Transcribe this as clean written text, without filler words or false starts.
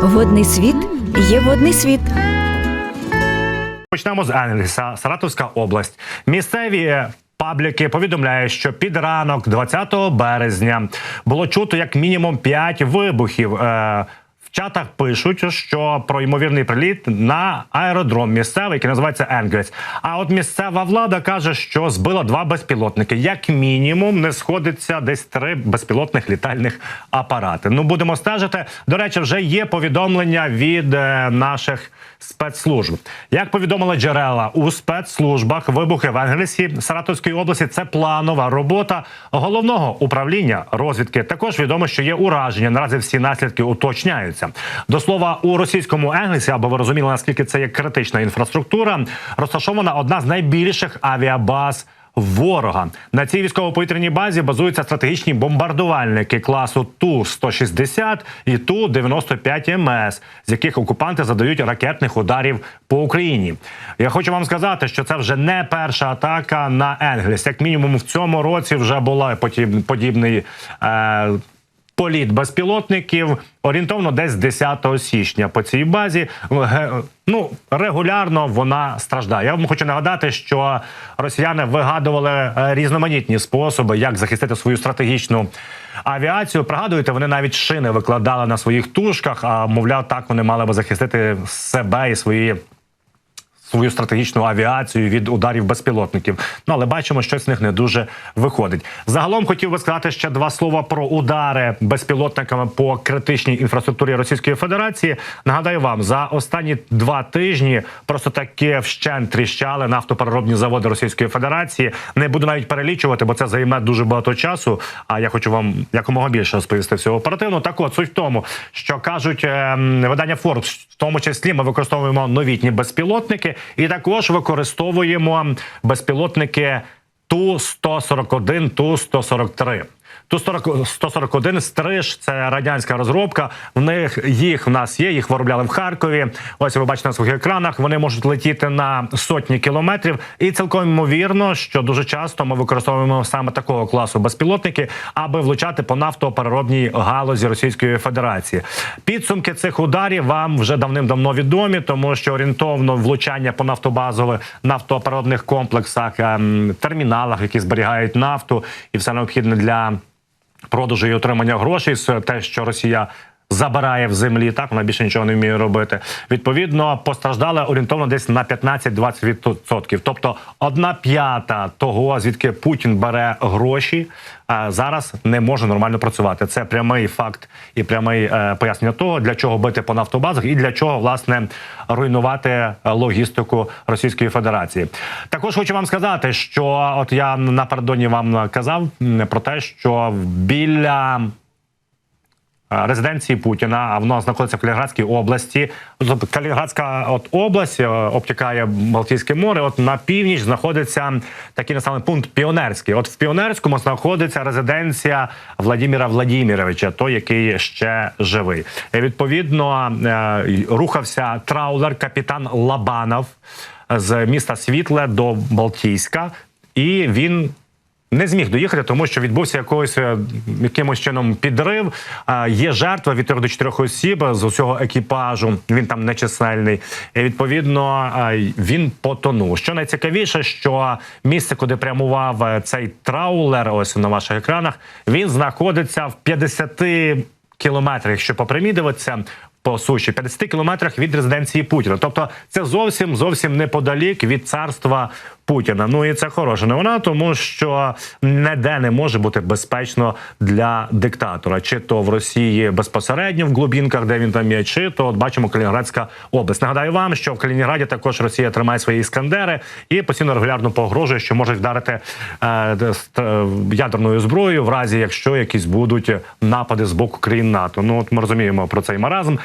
Водний світ є водний світ. Почнемо з Енгельса, Саратовська область. Місцеві пабліки повідомляють, що під ранок 20 березня було чути як мінімум 5 вибухів. В чатах пишуть, що про ймовірний приліт на аеродром місцевий, який називається Енгельс. А от місцева влада каже, що збила 2 безпілотники. Як мінімум не сходиться десь 3 безпілотних літальних апарати. Ну, будемо стежити. До речі, вже є повідомлення від наших спецслужб. Як повідомили джерела у спецслужбах, вибухи в Енгельсі Саратовської області – це планова робота головного управління розвідки. Також відомо, що є ураження. Наразі всі наслідки уточняються. До слова, у російському Енгельсі, аби ви розуміли, наскільки це є критична інфраструктура, розташована одна з найбільших авіабаз ворога. На цій військово-повітряній базі базуються стратегічні бомбардувальники класу Ту-160 і Ту-95 МС, з яких окупанти задають ракетних ударів по Україні. Я хочу вам сказати, що це вже не перша атака на Енгельс. Як мінімум в цьому році вже була подібний політ безпілотників орієнтовно десь 10 січня по цій базі. Ну, регулярно вона страждає. Я вам хочу нагадати, що росіяни вигадували різноманітні способи, як захистити свою стратегічну авіацію. Пригадуєте, вони навіть шини викладали на своїх тушках, а, мовляв, так вони мали би захистити себе і свою стратегічну авіацію від ударів безпілотників. Ну, але бачимо, що з них не дуже виходить. Загалом хотів би сказати ще 2 слова про удари безпілотниками по критичній інфраструктурі Російської Федерації. Нагадаю вам, за останні 2 тижні просто таки вщент тріщали нафтопереробні заводи Російської Федерації. Не буду навіть перелічувати, бо це займе дуже багато часу, а я хочу вам якомога більше розповісти всього оперативно. Так от, суть в тому, що кажуть видання Forbes, в тому числі ми використовуємо новітні безпілотники, і також використовуємо безпілотники Ту-141, Ту-143. Ту-141 «Стриж» – це радянська розробка. Їх в нас є, їх виробляли в Харкові. Ось ви бачите на своїх екранах. Вони можуть летіти на сотні кілометрів. І цілком ймовірно, що дуже часто ми використовуємо саме такого класу безпілотники, аби влучати по нафтопереробній галузі Російської Федерації. Підсумки цих ударів вам вже давним-давно відомі, тому що орієнтовно влучання по нафтопереробних комплексах, терміналах, які зберігають нафту і все необхідне для продажу і отримання грошей, те, що Росія забирає в землі, так, вона більше нічого не вміє робити. Відповідно, постраждали орієнтовно десь на 15-20%. Тобто 1/5 того, звідки Путін бере гроші, зараз не може нормально працювати. Це прямий факт і прямий пояснення того, для чого бити по нафтобазах і для чого, власне, руйнувати логістику Російської Федерації. Також хочу вам сказати, що от я напередодні вам казав про те, що біля резиденції Путіна, а воно знаходиться в Калінінградській області. Калінінградська область обтікає Балтійське море. От на північ знаходиться такий населений пункт Піонерський. От в Піонерському знаходиться резиденція Владимира Владимировича, той, який ще живий. І відповідно рухався траулер капітан Лабанов з міста Світле до Балтійська, і він не зміг доїхати, тому що відбувся якимось чином підрив. Є жертва від 3 до 4 осіб з усього екіпажу. Він там нечисельний. І, відповідно, він потонув. Що найцікавіше, що місце, куди прямував цей траулер, ось на ваших екранах, він знаходиться в 50 кілометрах, якщо попримідуватися, по суші, 50 кілометрах від резиденції Путіна. Тобто це зовсім неподалік від царства Путіна. Ну і це хороша новина, тому що ніде не може бути безпечно для диктатора. Чи то в Росії безпосередньо в глубинках, де він там є, чи то, от бачимо, Калінінградська область. Нагадаю вам, що в Калінінграді також Росія тримає свої іскандери і постійно регулярно погрожує, що може вдарити ядерною зброєю в разі, якщо якісь будуть напади з боку країн НАТО. Ну от ми розуміємо про цей маразм.